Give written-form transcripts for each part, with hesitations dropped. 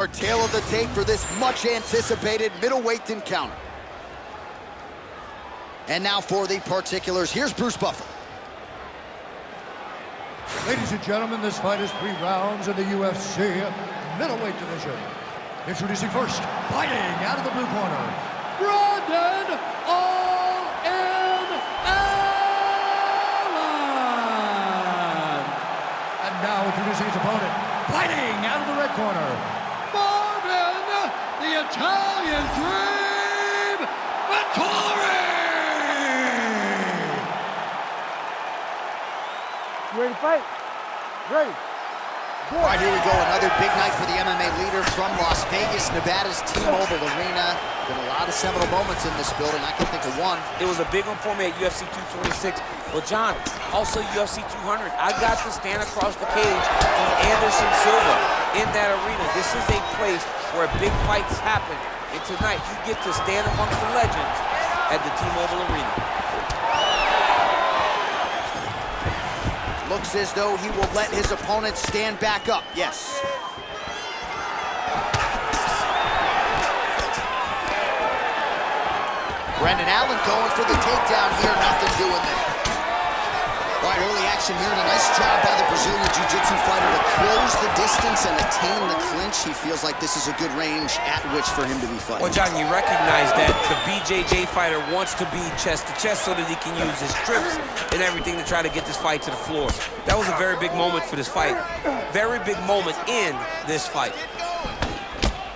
Our tail of the tape for this much-anticipated middleweight encounter. And now for the particulars, here's Bruce Buffer. Ladies and gentlemen, this fight is 3 rounds in the UFC middleweight division. Introducing first, fighting out of the blue corner, Brandon All-In Allen. And now introducing his opponent, fighting out of the red corner, Marvin, the Italian Dream, Vettori. You ready to fight? Ready. All right, here we go. Another big night for the MMA leader from Las Vegas, Nevada's T-Mobile Arena. Been a lot of seminal moments in this building. I can think of one. It was a big one for me at UFC 226. Well, John, also UFC 200. I got to stand across the cage from Anderson Silva in that arena. This is a place where big fights happen. And tonight, you get to stand amongst the legends at the T-Mobile Arena. Looks as though he will let his opponent stand back up. Yes. Brendan Allen going for the takedown here. Nothing doing there. All right, early action here, and a nice job by the Brazilian Jiu-Jitsu fighter to close the distance and attain the clinch. He feels like this is a good range at which for him to be fighting. Well, John, you recognize that the BJJ fighter wants to be chest to chest so that he can use his trips and everything to try to get this fight to the floor. That was a very big moment for this fight. Very big moment in this fight.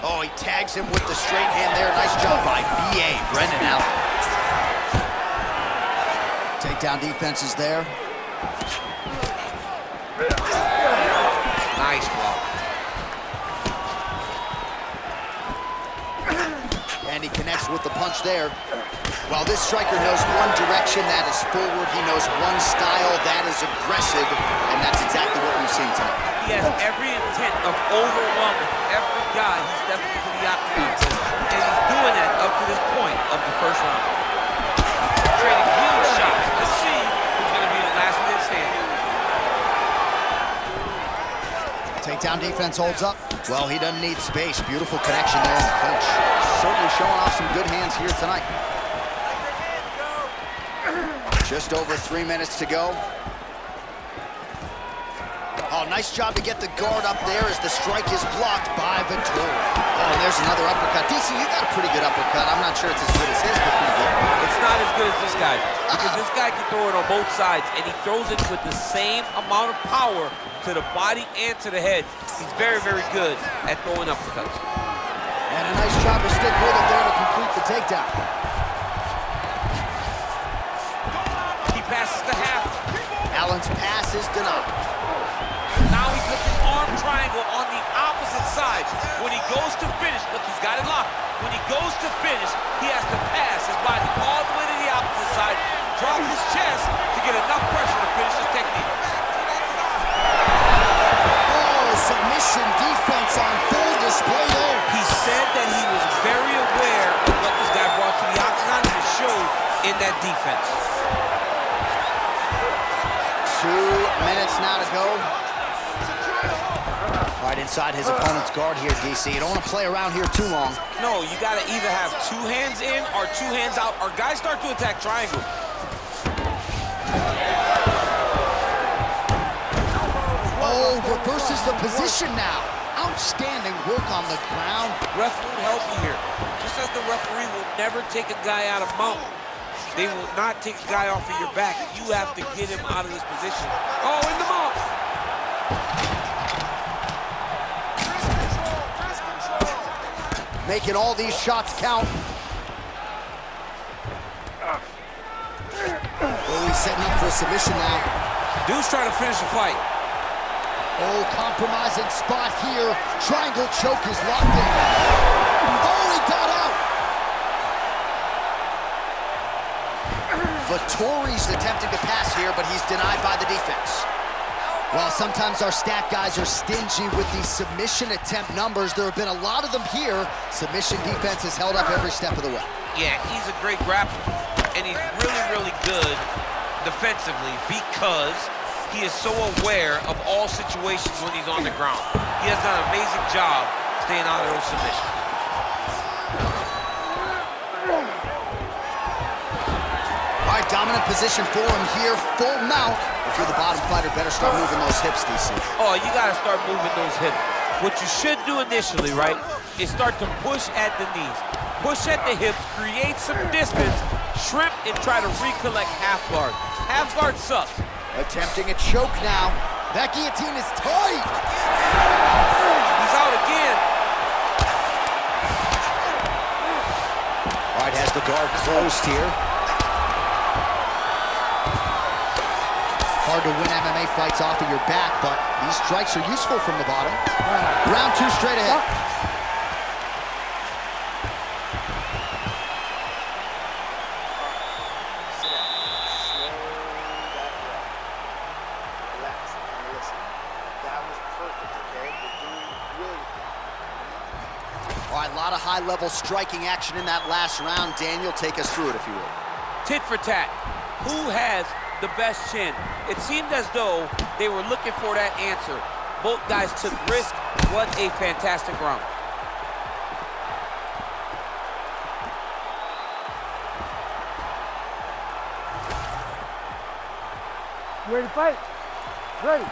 Oh, he tags him with the straight hand there. Nice job by B.A. Brendan Allen. Takedown defense is there. Nice block. And he connects with the punch there. While this striker knows one direction, that is forward. He knows one style, that is aggressive. And that's exactly what we've seen tonight. He has every intent of overwhelming every guy he steps into the octagon. And he's doing that up to this point of the first round. Trading huge shots. Let's see who's going to be the last man standing. Takedown defense holds up. Well, he doesn't need space. Beautiful connection there in the clinch. Certainly showing off some good hands here tonight. Just over 3 minutes to go. Oh, nice job to get the guard up there as the strike is blocked by Vettori. Oh, and there's another uppercut. DC, you got a pretty good uppercut. I'm not sure it's as good as his, but pretty good. It's not as good as this guy, because this guy can throw it on both sides, and he throws it with the same amount of power to the body and to the head. He's very, very good at throwing uppercuts. And a nice job to stick with it there to complete the takedown. He passes the half. Allen's pass is denied. Now he puts an arm triangle on the opposite side. When he goes to finish, look, he's got it locked. When he goes to finish, he has to pass his body all the way to the opposite side, drop his chest to get enough pressure to finish his technique. Oh, submission defense on full display there. He said that he was very aware of what this guy brought to the octagon, and it showed in that defense. 2 minutes now to go. Right inside his opponent's guard here, DC. You don't want to play around here too long. No, you got to either have 2 hands in or 2 hands out, or guys start to attack triangle. Oh, reverses the position now. Outstanding work on the ground. Ref will help you here. Just as the referee will never take a guy out of mount, they will not take a guy off of your back. You have to get him out of this position. Oh, in the mouth. Making all these shots count. Oh, he's setting up for a submission now. Dude's trying to finish the fight. Oh, compromising spot here. Triangle choke is locked in. Oh, he got out. Vettori's attempting to pass here, but he's denied by the defense. Well, sometimes our stat guys are stingy with the submission attempt numbers. There have been a lot of them here. Submission defense has held up every step of the way. Yeah, he's a great grappler, and he's really, really good defensively because he is so aware of all situations when he's on the ground. He has done an amazing job staying out of those submissions. All right, dominant position for him here, full mount. If you're the bottom fighter, better start moving those hips, DC. Oh, you gotta start moving those hips. What you should do initially, right, is start to push at the knees. Push at the hips, create some distance, shrimp, and try to recollect half guard. Half guard sucks. Attempting a choke now. That guillotine is tight. He's out again. All right, has the guard closed here. Hard to win MMA fights off of your back, but these strikes are useful from the bottom. Round 2 straight ahead. All right, a lot of high-level striking action in that last round. Daniel, take us through it, if you will. Tit for tat. Who has the best chin? It seemed as though they were looking for that answer. Both guys took risk. What a fantastic round. You ready to fight? Ready.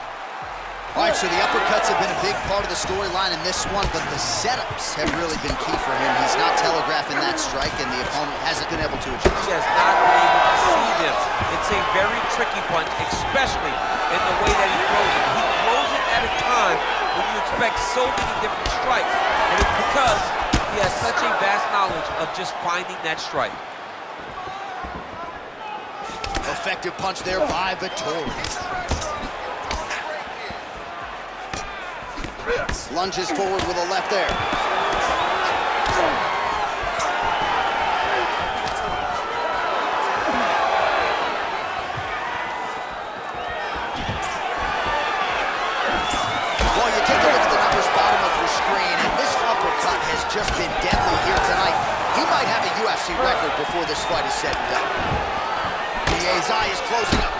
All right, so the uppercuts have been a big part of the storyline in this one, but the setups have really been key for him. He's not telegraphing that strike, and the opponent hasn't been able to adjust. He has not been able to see them. It's a very tricky punch, especially in the way that he throws it. He throws it at a time when you expect so many different strikes, and it's because he has such a vast knowledge of just finding that strike. Effective punch there by Vettori. Lunges forward with a left there. Well, you take a look at the numbers bottom of your screen, and this uppercut has just been deadly here tonight. He might have a UFC record before this fight is said and done. DA's eye is closing up.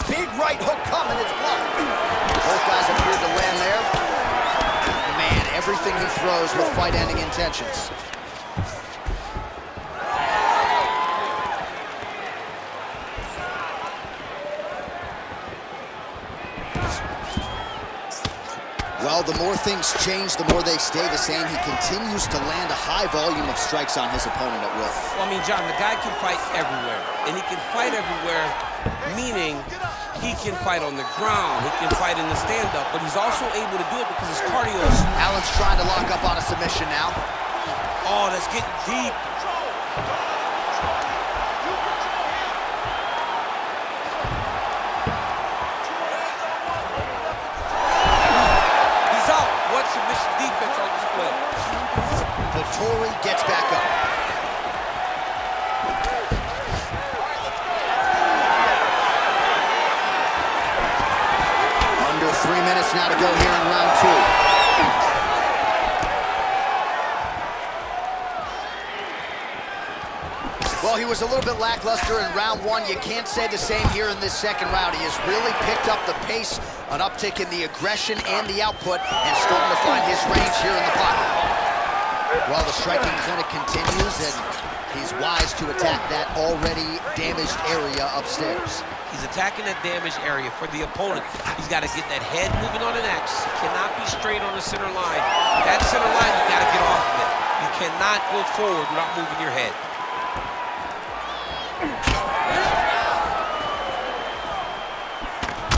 Big right hook coming, it's blocked. Both guys appeared to land there. Man, everything he throws with fight-ending intentions. Well, the more things change, the more they stay the same. He continues to land a high volume of strikes on his opponent at will. Well, I mean, John, the guy can fight everywhere. And he can fight everywhere, meaning he can fight on the ground, he can fight in the stand-up, but he's also able to do it because his cardio is... Allen's trying to lock up on a submission now. Oh, that's getting deep. He's out. What submission defense on display. Vettori gets back up. Under 3 minutes now to go here in round 2. Well, he was a little bit lackluster in round 1. You can't say the same here in this second round. He has really picked up the pace, an uptick in the aggression and the output, and starting to find his range here in the pocket. Well, the striking clinic continues, and he's wise to attack that already damaged area upstairs. He's attacking that damaged area for the opponent. He's got to get that head moving on an axis. He cannot be straight on the center line. That center line, you got to get off of it. You cannot go forward without moving your head.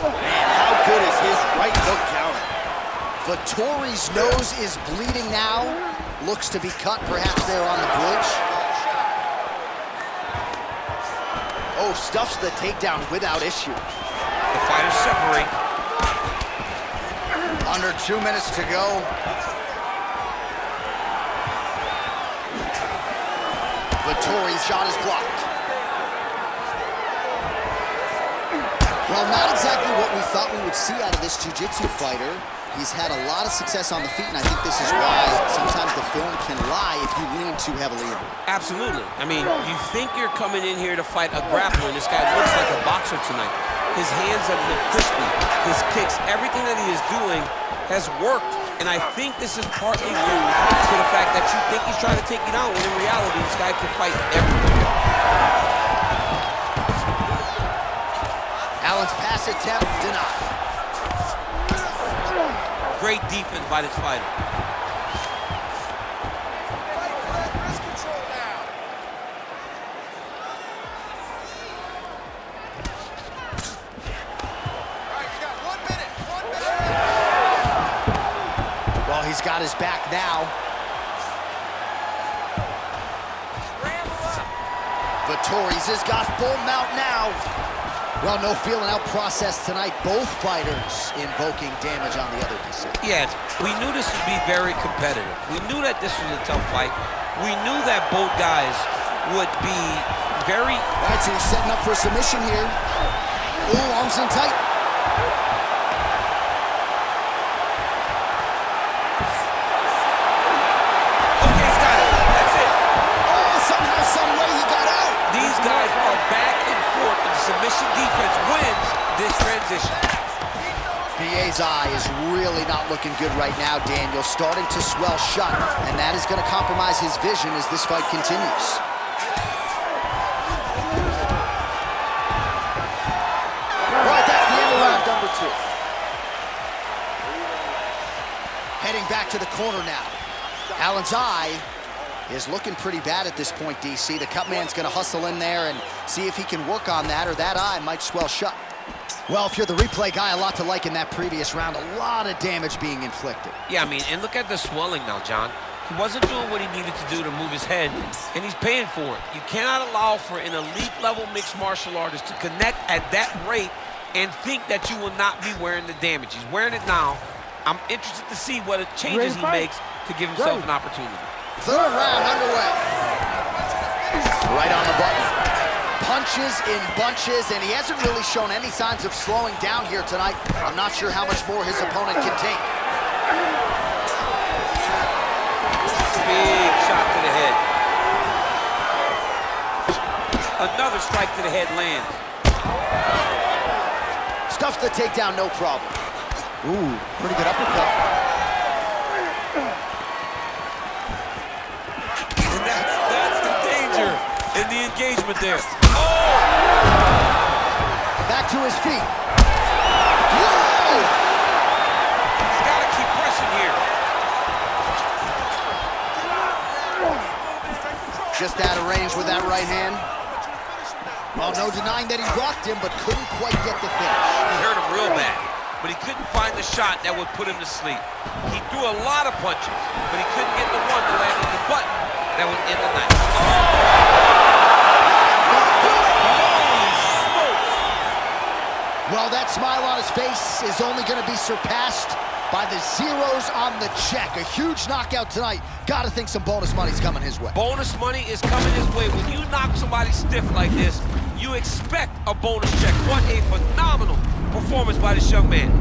Man, how good is his right hook counter? Vettori's nose is bleeding now. Looks to be cut, perhaps there on the bridge. Oh, stuffs the takedown without issue. The fighters separate. Under 2 minutes to go. Vettori's shot is blocked. Well, not exactly what we thought we would see out of this jiu-jitsu fighter. He's had a lot of success on the feet, and I think this is why sometimes the film can lie if you lean too heavily in. Absolutely. I mean, you think you're coming in here to fight a grappler, and this guy looks like a boxer tonight. His hands have looked crispy. His kicks, everything that he is doing has worked. And I think this is partly due to the fact that you think he's trying to take you down, when in reality, this guy can fight everything. Allen's pass attempt denied. Great defense by this fighter. Well, he's got his back now. Vettori's has got full mount now. Well, no feeling out process tonight. Both fighters invoking damage on the other DC. Yeah, we knew this would be very competitive. We knew that this was a tough fight. We knew that both guys would be very... All right, so he's setting up for a submission here. Ooh, arms in tight. Okay, he's got it. That's it. Oh, somehow, some way he got out. These guys are back and forth, and submission defense wins this transition. BA's eye is really not looking good right now, Daniel. Starting to swell shut, and that is going to compromise his vision as this fight continues. All right, that's the end of round number 2. Heading back to the corner now. Allen's eye is looking pretty bad at this point, DC. The cut man's going to hustle in there and see if he can work on that, or that eye might swell shut. Well, if you're the replay guy, a lot to like in that previous round. A lot of damage being inflicted. Yeah, I mean, and look at the swelling now, John. He wasn't doing what he needed to do to move his head, and he's paying for it. You cannot allow for an elite-level mixed martial artist to connect at that rate and think that you will not be wearing the damage. He's wearing it now. I'm interested to see what changes he makes to give himself an opportunity. Third round underway. Right on the button. Punches in bunches, and he hasn't really shown any signs of slowing down here tonight. I'm not sure how much more his opponent can take. Big shot to the head. Another strike to the head lands. Stuffs the takedown, no problem. Ooh, pretty good uppercut. And that's the danger in the engagement there. Back to his feet. Whoa! He's got to keep pressing here. Just out of range with that right hand. Well, no denying that he rocked him, but couldn't quite get the finish. He hurt him real bad, but he couldn't find the shot that would put him to sleep. He threw a lot of punches, but he couldn't get the one to land on the button that would end the night. Well, that smile on his face is only going to be surpassed by the zeros on the check. A huge knockout tonight. Got to think some bonus money's coming his way. Bonus money is coming his way. When you knock somebody stiff like this, you expect a bonus check. What a phenomenal performance by this young man.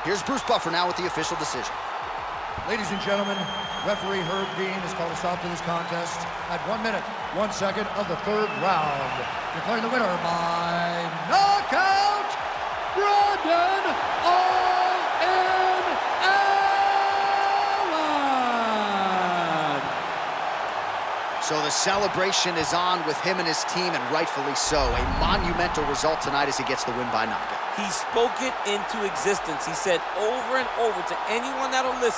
Here's Bruce Buffer now with the official decision. Ladies and gentlemen, referee Herb Dean has called a stop to this contest at 1 minute, 1 second of the third round. Declaring the winner by knockout, Brandon All-In Allen. So the celebration is on with him and his team, and rightfully so. A monumental result tonight as he gets the win by knockout. He spoke it into existence. He said over and over to anyone that'll listen,